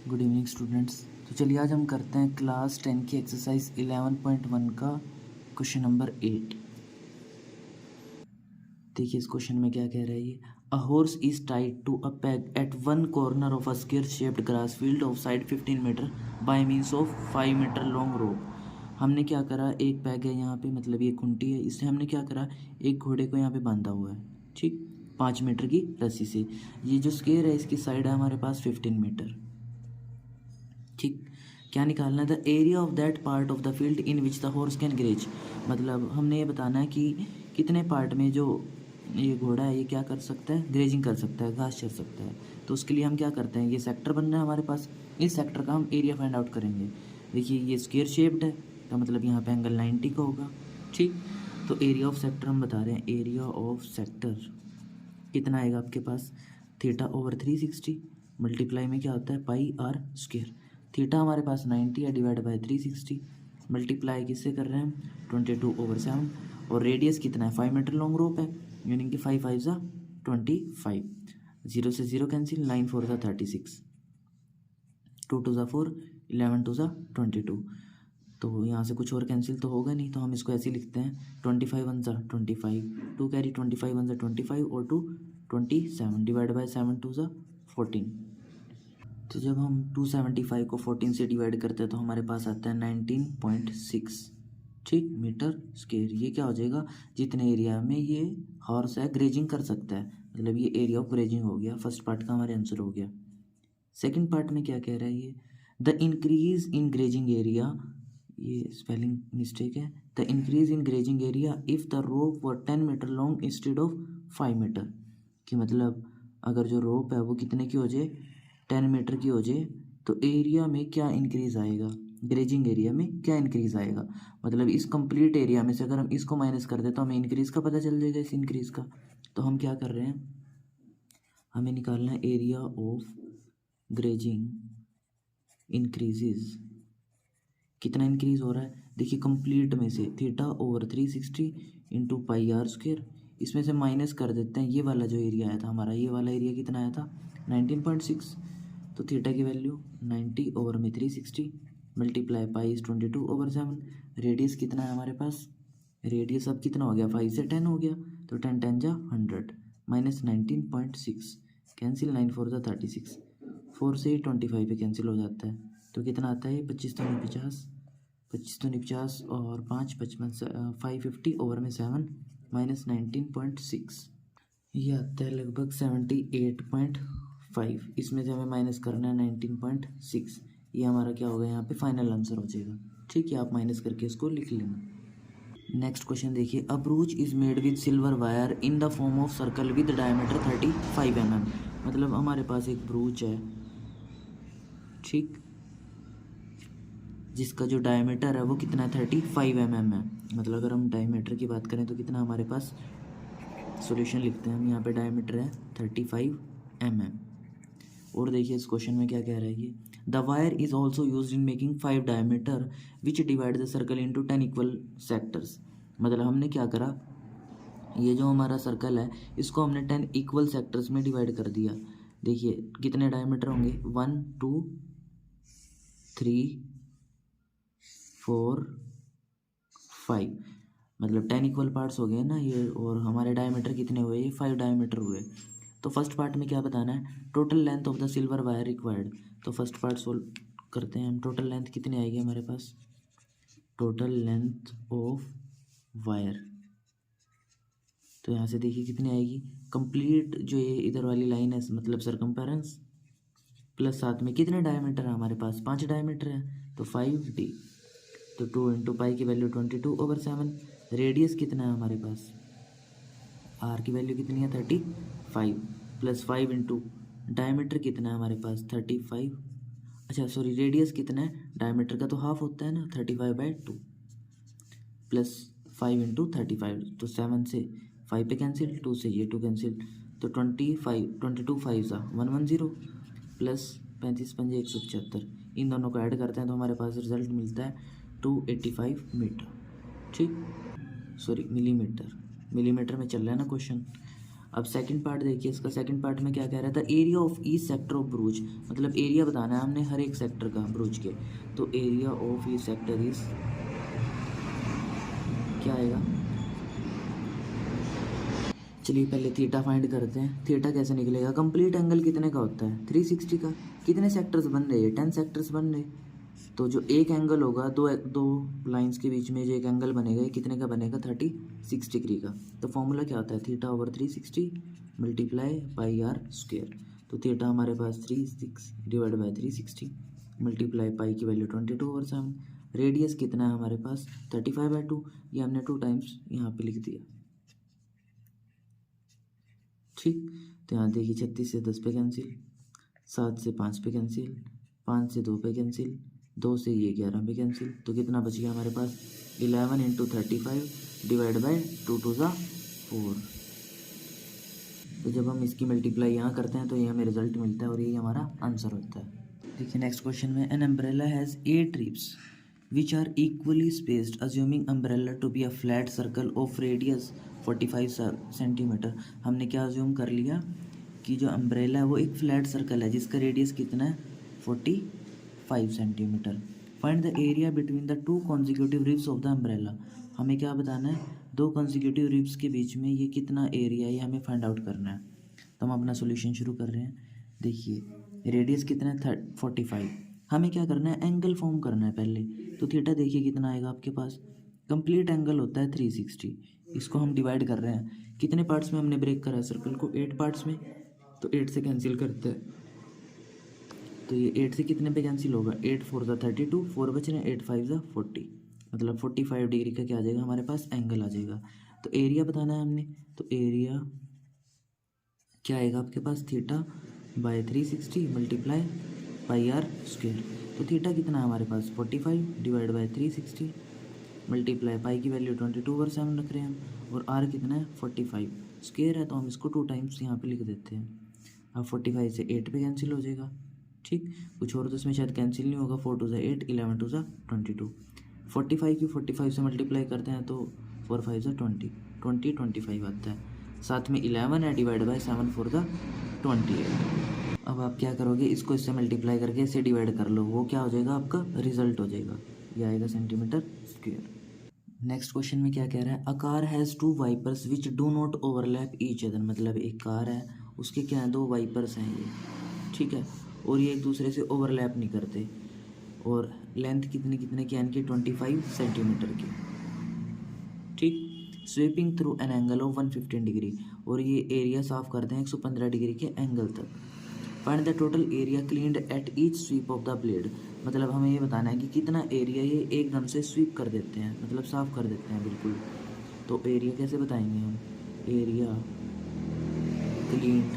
Good evening students. तो चलिए आज हम करते हैं क्लास 10 की एक्सरसाइज 11.1 का क्वेश्चन नंबर 8। देखिए इस क्वेश्चन में क्या कह रहा है ये। A horse is tied to a peg at one corner of a square shaped grass field of side 15 metre by means of 5 metre long rope. हमने क्या करा, एक पैग है यहाँ पे, मतलब ये खुंटी है, इससे हमने क्या करा, एक घोड़े को यहाँ पे बांधा हुआ है, ठीक, 5 मीटर की रस्सी से। ये जो स्क्वायर है इसकी साइड है हमारे पास 15 मीटर, ठीक। क्या निकालना है, the area of that part of the field in which the horse can graze. मतलब हमने ये बताना है कि कितने पार्ट में जो ये घोड़ा है ये क्या कर सकता है, ग्रेजिंग कर सकता है, घास चर सकता है। तो उसके लिए हम क्या करते हैं, ये सेक्टर बनना है हमारे पास, इस सेक्टर का हम एरिया फाइंड आउट करेंगे। देखिए ये स्क्वायर शेप्ड है, तो मतलब यहाँ पे एंगल 90 का होगा, ठीक। तो एरिया ऑफ सेक्टर हम बता रहे हैं, एरिया ऑफ सेक्टर कितना आएगा आपके पास, थीटा ओवर 360 मल्टीप्लाई में क्या होता है पाई आर स्क्वायर। थीटा हमारे पास 90 है, डिवाइड बाय 360 मल्टीप्लाई किससे कर रहे हैं 22/7। और रेडियस कितना है, 5 मीटर लॉन्ग रोप है, यानी कि 5 5 ज़ा 25, 0 से 0 कैंसिल, 9 4 ज़ा 36, 2 2 ज़ा 4, 11 2 ज़ा 22। तो यहाँ से कुछ और कैंसिल तो होगा नहीं, तो हम इसको ऐसे ही लिखते हैं 25 1 ज़ा 25, 2 कैरी 25 1 ज़ा 25 और 2 27 डिवाइड बाय 7 2 ज़ा 14। तो जब हम 275 को 14 से डिवाइड करते हैं तो हमारे पास आता है 19.6, ठीक, मीटर स्क्वायर। ये क्या हो जाएगा, जितने एरिया में ये हॉर्स है ग्रेजिंग कर सकता है, मतलब ये एरिया ऑफ ग्रेजिंग हो गया। फर्स्ट पार्ट का हमारे आंसर हो गया। सेकंड पार्ट में क्या कह रहा है ये, the increase in grazing area, ये स्पेलिंग मिस्टेक है, the increase in grazing area if the rope were 10 metre long instead of 5 metre. कि मतलब अगर जो रोप है वो कितने की हो जाए, 10 मीटर की हो जाए, तो एरिया में क्या इंक्रीज आएगा, ग्रेजिंग एरिया में क्या इंक्रीज आएगा। मतलब इस कंप्लीट एरिया में से अगर हम इसको माइनस कर दे तो हमें इंक्रीज का पता चल जाएगा, इस इंक्रीज का। तो हम क्या कर रहे हैं, हमें निकालना है एरिया ऑफ ग्रेजिंग इंक्रीजेज, कितना इंक्रीज हो रहा है। देखिए कंप्लीट में से theta over 360 into pi r square, इसमें से माइनस कर देते हैं ये वाला जो एरिया आया था हमारा, ये वाला एरिया कितना आया था 19.6। तो थीटा की वैल्यू 90 ओवर में 360 मल्टीप्लाई पाई इज 22/7। रेडियस कितना है हमारे पास, रेडियस अब कितना हो गया, 5 से 10 हो गया, तो 10 10 जा 100 माइनस 19.6 कैंसिल, 9 4 जा 36, 4 से 25 पे कैंसिल हो जाता है। तो कितना आता है, 25 दूनी 50, 25 दूनी 50 और 5 55 550 ओवर में 7 माइनस 19.6, ये आता है लगभग 78.5। इसमें से हमें माइनस करना है 19.6, ये हमारा क्या होगा यहाँ पे फाइनल आंसर हो जाएगा, ठीक है। आप माइनस करके इसको लिख लेना। नेक्स्ट क्वेश्चन देखिए, a brooch is made with silver wire in the form of circle with diameter 35 mm। मतलब हमारे पास एक ब्रूच है, ठीक, जिसका जो डायमीटर है वो कितना है 35 mm है। मतलब अगर हम डायमीटर की बात करें तो कितना हमारे पास, सॉल्यूशन लिखते हैं हम, यहाँ पे डायमीटर है 35 mm। और देखिए इस क्वेश्चन में क्या कह रहा है ये, the wire is also use in making 5 diameter which divide the circle into 10 equal sectors. मतलब हमने क्या करा, ये जो हमारा सर्कल है इसको हमने 10 इक्वल सेक्टर्स में डिवाइड कर दिया। देखिए कितने डायमीटर होंगे, 1 2 3 4 5, मतलब 10 इक्वल पार्ट्स हो गए ना ये। और हमारे डायमीटर कितने हुए, ये 5 डायमीटर हुए। तो फर्स्ट पार्ट में क्या बताना है, total length of the silver wire required. तो फर्स्ट पार्ट सोल्व करते हैं हम, टोटल लेंथ कितनी आएगी हमारे पास, टोटल लेंथ ऑफ वायर, तो यहाँ से देखिए कितनी आएगी, कंप्लीट जो ये इधर वाली लाइन है मतलब सरकमफेरेंस, प्लस साथ में कितने डायमीटर है हमारे पास, 5 डायमीटर है, तो 5D। तो 2 इंटू पाई की वैल्यू 22/7। रेडियस कितना है हमारे पास, आर की वैल्यू कितनी है 35, प्लस 5 इंटू डायमीटर कितना है हमारे पास 35, अच्छा सॉरी रेडियस कितना है, डायमीटर का तो हाफ होता है ना 35/2, प्लस 5 इंटू 35, तो 7 से 5 पे कैंसिल, 2 से ये 2 कैंसिल, तो 25 22 5 सा 110 प्लस 35 पंजे 175, इन दोनों को ऐड करते हैं तो हमारे पास रिजल्ट मिलता है 285 मीटर, ठीक, सॉरी मिलीमीटर, मिलीमीटर में चल रहा है ना क्वेश्चन। अब सेकंड पार्ट देखिए, इसका सेकंड पार्ट में क्या कह रहा था, area of each sector of ब्रूज, मतलब एरिया बताना है हमने हर एक सेक्टर का ब्रूज के। तो area of each sector is क्या आएगा, चलिए पहले थीटा फाइंड करते हैं। थीटा कैसे निकलेगा, कंप्लीट एंगल कितने का होता है 360 का, कितने सेक्टर्स बन रहे हैं 10 सेक्टर्स बन रहे। तो जो एक एंगल होगा दो दो लाइंस के बीच में जो एक एंगल बनेगा ये कितने का बनेगा 36 डिग्री का। तो फॉर्मूला क्या होता है, theta over 360 multiply pi r square. तो थीटा हमारे पास 36 डिवाइड बाई 360 मल्टीप्लाई पाई की वैल्यू 22/7। रेडियस कितना है हमारे पास 35/2, ये हमने 2 टाइम्स यहाँ पे लिख दिया। ठीक, तो यहाँ देखिए 36 से 10 पे कैंसिल, 7 से 5 पे कैंसिल, 5 से 2 पे कैंसिल, 2 से ये 11 पे कैंसिल। तो कितना बच गया हमारे पास 11 इंटू 35 डिवाइड बाई 2 2 ज़ा 4। तो जब हम इसकी मल्टीप्लाई यहाँ करते हैं तो ये हमें रिजल्ट मिलता है और यही हमारा आंसर होता है। देखिए नेक्स्ट क्वेश्चन में, an umbrella has 8 ribs which are equally spaced, assuming umbrella to be a flat circle of radius 45 centimetre. हमने क्या अज्यूम कर लिया कि जो अम्ब्रेला है वो एक फ्लैट सर्कल है जिसका रेडियस कितना है 45 centimetre. Find the area between the 2 consecutive ribs of the umbrella. हमें क्या बताना है, 2 कॉन्जिक्यूटिव रिब्स के बीच में ये कितना एरिया है ये हमें फाइंड आउट करना है। तो हम अपना सोल्यूशन शुरू कर रहे हैं। देखिए रेडियस कितना है 45, हमें क्या करना है एंगल फॉर्म करना है पहले। तो थीटा देखिए कितना आएगा आपके पास, कंप्लीट एंगल होता है 360, इसको हम डिवाइड कर रहे हैं कितने पार्ट्स में हमने ब्रेक करा है सर्कल को 8 पार्ट्स में। तो 8 से कैंसिल करते हैं तो ये 8 से कितने पे कैंसिल होगा, 8 4 ज़ा 32, 4 बच रहे हैं, 8 5 ज़ा 40, मतलब 45 डिग्री का क्या आ जाएगा हमारे पास एंगल आ जाएगा। तो एरिया बताना है हमने, तो एरिया क्या आएगा आपके पास theta by 360 multiply pi r square. तो थीटा कितना है हमारे पास 45 डिवाइड बाई 360 मल्टीप्लाई पाई की वैल्यू 22/7 रख रहे हैं हम, और आर कितना है 45 स्क्वेयर है तो हम इसको 2 टाइम्स यहाँ पे लिख देते हैं। अब 45 से 8 पे कैंसिल हो जाएगा। ठीक, कुछ और तो इसमें शायद कैंसिल नहीं होगा, 4 2 ज़ा 8, 11 2 ज़ा 22। 45 की 45 से मल्टीप्लाई करते हैं तो 4 5 ज़ा 20, 25 आता है। साथ में 11 है डिवाइड बाई 7 4 ज़ा 28। अब आप क्या करोगे, इसको इससे मल्टीप्लाई करके इसे डिवाइड कर लो, वो क्या हो जाएगा आपका रिजल्ट हो जाएगा, ये आएगा सेंटीमीटर स्क्वायर। नेक्स्ट क्वेश्चन में क्या कह रहा है, a car has 2 wipers which do not overlap each other. मतलब एक कार है उसके क्या है 2 वाइपर्स हैं ये, ठीक है, और ये एक दूसरे से ओवरलैप नहीं करते, और लेंथ कितने कितने की यानी कि 25 सेंटीमीटर की। ठीक, sweeping through an angle of 115 degree, और ये एरिया साफ करते हैं 115 डिग्री के एंगल तक। Find the total area cleaned at each sweep of the blade. मतलब हमें ये बताना है कि कितना एरिया ये एकदम से स्वीप कर देते हैं, मतलब साफ कर देते हैं बिल्कुल। तो एरिया कैसे बताएंगे हम, area cleaned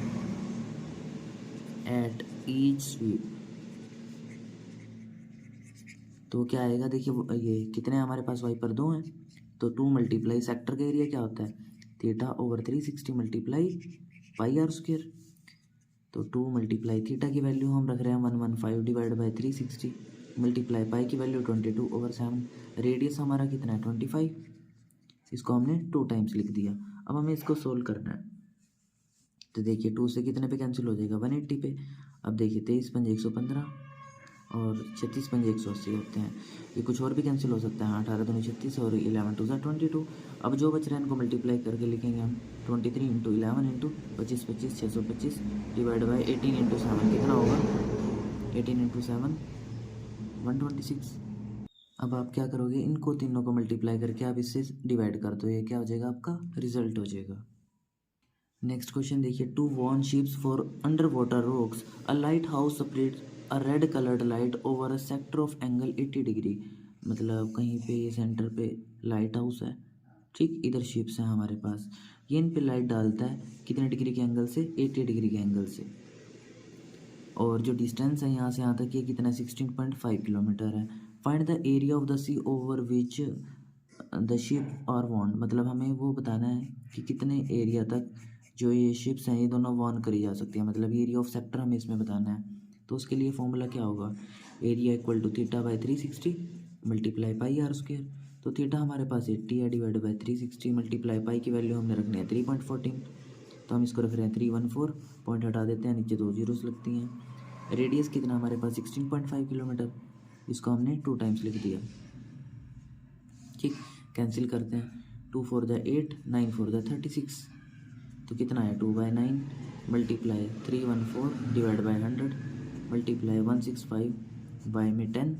at each sweep, तो क्या आएगा देखिए, ये कितने हमारे पास वाइपर 2 हैं, तो 2 मल्टीप्लाई सेक्टर का एरिया क्या होता है theta over 360 multiply pi r square. तो 2 मल्टीप्लाई थीटा की वैल्यू हम रख रहे हैं 115 डिवाइड बाई 360 मल्टीप्लाई पाई की वैल्यू 22/7। रेडियस हमारा कितना है 25, इसको हमने 2 टाइम्स लिख दिया। अब हमें इसको सोल्व करना है। तो देखिए 2 से कितने पे कैंसिल हो जाएगा 180 पे। अब देखिए 23 पंजे 115 और 36 पंजे 180 होते हैं, ये कुछ और भी कैंसिल हो सकता है, 18 दूनी 36 और 11 2 ज़ा 22। अब जो बच रहा है इनको मल्टीप्लाई करके लिखेंगे हम 23 into 11 into 25 25 625 divide by 18 into 7 कितना होगा 18 इंटू 7 126। अब आप क्या करोगे, इनको तीनों को मल्टीप्लाई करके आप इससे डिवाइड कर दो, ये क्या हो जाएगा आपका रिजल्ट हो जाएगा। नेक्स्ट क्वेश्चन देखिए, 2 warn ships for underwater rocks, a lighthouse spread a red coloured light over a sector of angle 80 degree. मतलब कहीं पे ये सेंटर पे लाइट हाउस है, ठीक, इधर शिप्स हैं हमारे पास, ये इन पे लाइट डालता है कितने डिग्री के एंगल से 80 डिग्री के एंगल से, और जो डिस्टेंस है यहाँ से यहाँ तक ये कितना 16.5 किलोमीटर है। Find the area of the sea over which the ship are warned. मतलब हमें वो बताना है कि कितने एरिया तक जो ये शिप्स हैं ये दोनों वॉर्न करी जा सकती है, मतलब एरिया ऑफ सेक्टर हमें इसमें बताना है। तो उसके लिए फॉर्मूला क्या होगा, area equal to theta by 360 multiply pi r square. तो थीटा हमारे पास 80 है डिवाइड बाई 360 मल्टीप्लाई पाई की वैल्यू हमने रखनी है 3.14, तो हम इसको रख रहे हैं 314, पॉइंट हटा देते हैं, नीचे 2 जीरोस लगती हैं। रेडियस कितना हमारे पास 16.5 किलोमीटर, इसको हमने 2 टाइम्स लिख दिया। ठीक, कैंसिल करते हैं, 2 4 × 8, 9 4 × 36, तो कितना है 2/9 multiply 314 divide by 100 multiply 165 by में 10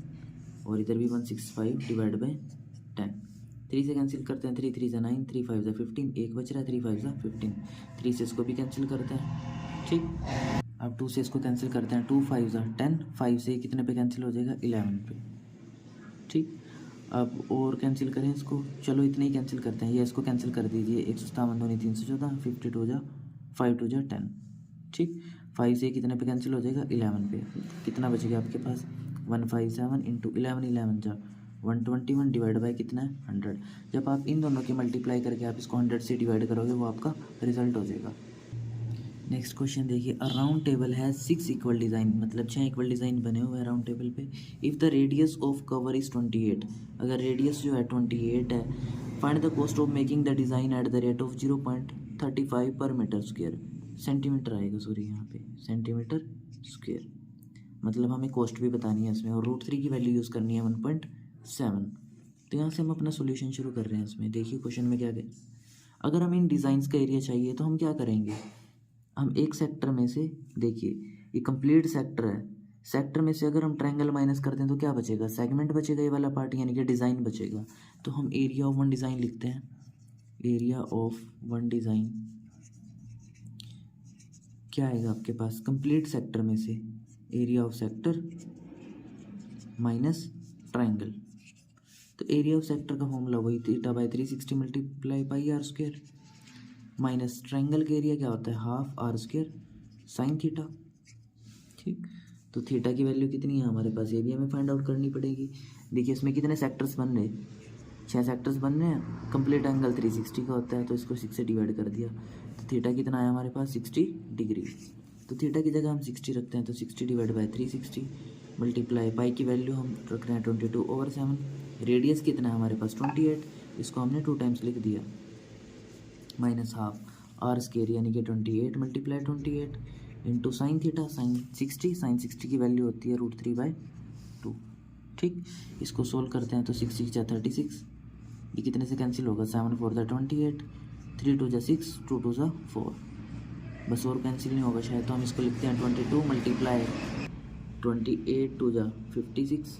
और इधर भी 165 डिवाइड बाई 10। 3 से कैंसिल करते हैं, 3 3 × 9, 3 5 × 15, एक बच रहा है, 3 5 × 15, 3 से इसको भी कैंसिल करते हैं। ठीक, अब 2 से इसको कैंसिल करते हैं, 2 5 × 10, 5 से कितने पे कैंसिल हो जाएगा 11 पे। ठीक, अब और कैंसिल करें इसको, चलो इतने ही कैंसिल करते हैं, ये इसको कैंसिल कर दीजिए, 157 दूनी 314, 52 × 5 2 × 10। ठीक, 5 से कितने पे कैंसिल हो जाएगा 11 पे, कितना बचेगा आपके पास 157 × 11, 11 जा 121 डिवाइड बाई कितना है 100। जब आप इन दोनों की मल्टीप्लाई करके आप इसको 100 से डिवाइड करोगे वो आपका रिजल्ट हो जाएगा। नेक्स्ट क्वेश्चन देखिए, अ round table has 6 equal design, मतलब 6 इक्वल डिज़ाइन बने हुए हैं राउंड टेबल पे। If the radius of cover is 28, अगर रेडियस जो है 28 है, find the cost of making the design at the rate of 0.35 पर मीटर स्क्वेयर, सेंटीमीटर आएगा सॉरी यहाँ पे सेंटीमीटर स्क्वेयर, मतलब हमें कॉस्ट भी बतानी है इसमें, और √3 की वैल्यू यूज़ करनी है 1.7। तो यहाँ से हम अपना सोल्यूशन शुरू कर रहे हैं इसमें। देखिए क्वेश्चन में क्या है, अगर हमें इन डिज़ाइंस का एरिया चाहिए तो हम क्या करेंगे, हम एक सेक्टर में से, देखिए ये कंप्लीट सेक्टर है, सेक्टर में से अगर हम ट्रायंगल माइनस करते हैं तो क्या बचेगा, सेगमेंट बचेगा, ये वाला पार्ट यानी कि डिज़ाइन बचेगा। तो हम एरिया ऑफ वन डिज़ाइन लिखते हैं, एरिया ऑफ वन डिज़ाइन क्या आएगा आपके पास, कंप्लीट सेक्टर में से area of sector minus triangle. तो एरिया ऑफ सेक्टर का फॉर्मूला वही θ/360 मल्टीप्लाई πr² माइनस ट्रायंगल का एरिया क्या होता है हाफ r² साइन थीटा। ठीक, तो थीटा की वैल्यू कितनी है हमारे पास, ये भी हमें फाइंड आउट करनी पड़ेगी। देखिए इसमें कितने सेक्टर्स बन रहे, 6 सेक्टर्स बन रहे हैं, कंप्लीट एंगल 360 का होता है, तो इसको 6 से डिवाइड कर दिया, तो थीटा कितना आया हमारे पास 60 डिग्री। तो थीटा की जगह हम 60 रखते हैं, तो 60 डिवाइड बाई 360 मल्टीप्लाई पाई की वैल्यू हम रख रहे हैं 22/7, रेडियस कितना है हमारे पास 28, इसको हमने 2 टाइम्स लिख दिया, माइनस हाफ r² यानी कि 28 multiply 28 into sine theta sine 60 की वैल्यू होती है √3/2। ठीक, इसको सोल्व करते हैं तो 6 6 × 36, ये कितने से कैंसिल होगा, 7 4 × 28, 3 2 × 6, 2 2 × 4, बस और कैंसिल नहीं होगा शायद, तो हम इसको लिखते हैं 22 मल्टीप्लाई 28 2 × 56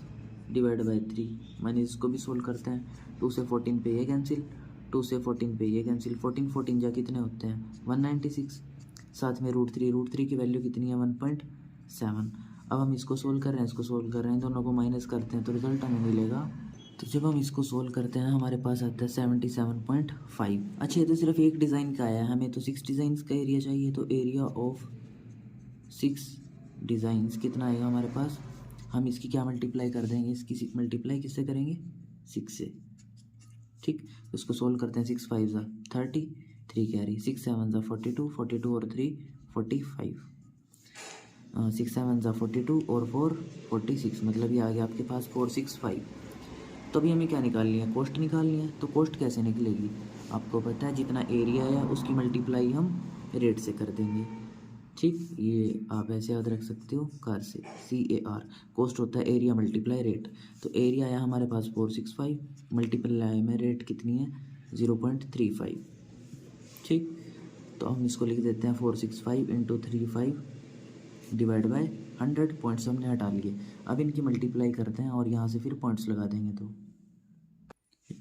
डिवाइड बाई 3, मैंने इसको भी सोल्व करते हैं, 2 से 14 पे ये कैंसिल, 2 से 14 पे ये कैंसिल, 14 14 जा कितने होते हैं 196, साथ में √3 की वैल्यू कितनी है 1.7। अब हम इसको सोल्व कर रहे हैं, इसको सोल्व कर रहे हैं, दोनों को माइनस करते हैं तो रिजल्ट हमें मिलेगा। तो जब हम इसको सोल्व करते हैं हमारे पास आता है 77.5। अच्छा, ये तो सिर्फ एक डिज़ाइन का आया है, हमें तो 6 डिज़ाइंस का एरिया चाहिए, तो एरिया ऑफ 6 डिज़ाइंस कितना आएगा हमारे पास, हम इसकी क्या मल्टीप्लाई कर देंगे, इसकी मल्टीप्लाई किससे करेंगे 6 से। ठीक, उसको सोल्व करते हैं, 6 5 ज़ा 30, 3 कैरी, 6 7 ज़ा 42, 42 और 3 45, 6 7 ज़ा 42 और 4 46, मतलब ये आ गया आपके पास 465। तो अभी हमें क्या निकालनी है, कॉस्ट निकालनी है। तो कॉस्ट कैसे निकलेगी, आपको पता है जितना एरिया है उसकी मल्टीप्लाई हम रेट से कर देंगे। ठीक, ये आप ऐसे याद रख सकते हो कार से, CAR, कॉस्ट होता है एरिया मल्टीप्लाई रेट। तो एरिया आया हमारे पास 465, मल्टीप्लाई में रेट कितनी है 0.35। ठीक, तो हम इसको लिख देते हैं 465 × 35 डिवाइड बाय 100, पॉइंट्स हमने हटा लिए। अब इनकी मल्टीप्लाई करते हैं और यहाँ से फिर पॉइंट्स लगा देंगे, तो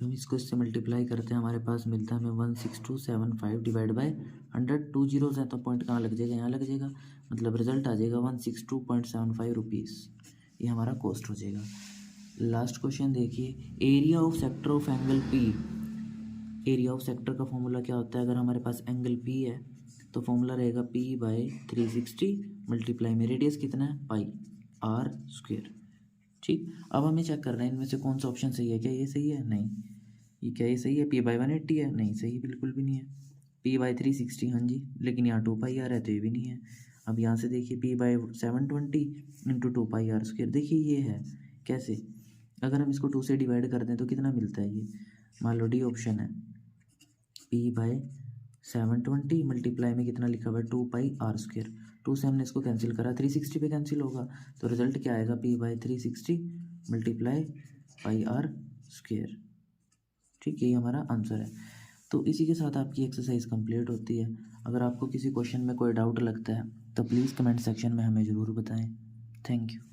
हम इसको इससे मल्टीप्लाई करते हैं, हमारे पास मिलता है हमें 16275 डिवाइड बाय 100, 2 जीरोस हैं तो पॉइंट कहाँ लग जाएगा, यहाँ लग जाएगा, मतलब रिजल्ट आ जाएगा 162.75 रुपीज़, ये हमारा कॉस्ट हो जाएगा। लास्ट क्वेश्चन देखिए, area of sector of angle P, area of sector का फॉर्मूला क्या होता है, अगर हमारे पास एंगल P है तो फॉर्मूला रहेगा P/360 मल्टीप्लाई में रेडियस कितना है πr²। ठीक, अब हमें चेक करना है इनमें से कौन सा ऑप्शन सही है, क्या ये सही है, नहीं, ये क्या ये सही है, P/180 है, नहीं सही बिल्कुल भी नहीं है, P/360 हाँ जी, लेकिन यहाँ 2πr है तो ये भी नहीं है। अब यहाँ से देखिए P/720 × 2πr², देखिए ये है कैसे, अगर हम इसको 2 से डिवाइड कर दें तो कितना मिलता है, ये मान लो डी ऑप्शन है, 720 मल्टीप्लाई में कितना लिखा हुआ है 2πr²। 2 से हमने इसको कैंसिल करा, 360 पे कैंसिल होगा, तो रिजल्ट क्या आएगा p/360 मल्टीप्लाई πr²। ठीक, यही हमारा आंसर है। तो इसी के साथ आपकी एक्सरसाइज कंप्लीट होती है। अगर आपको किसी क्वेश्चन में कोई डाउट लगता है तो प्लीज़ कमेंट सेक्शन में हमें ज़रूर बताएं। Thank you.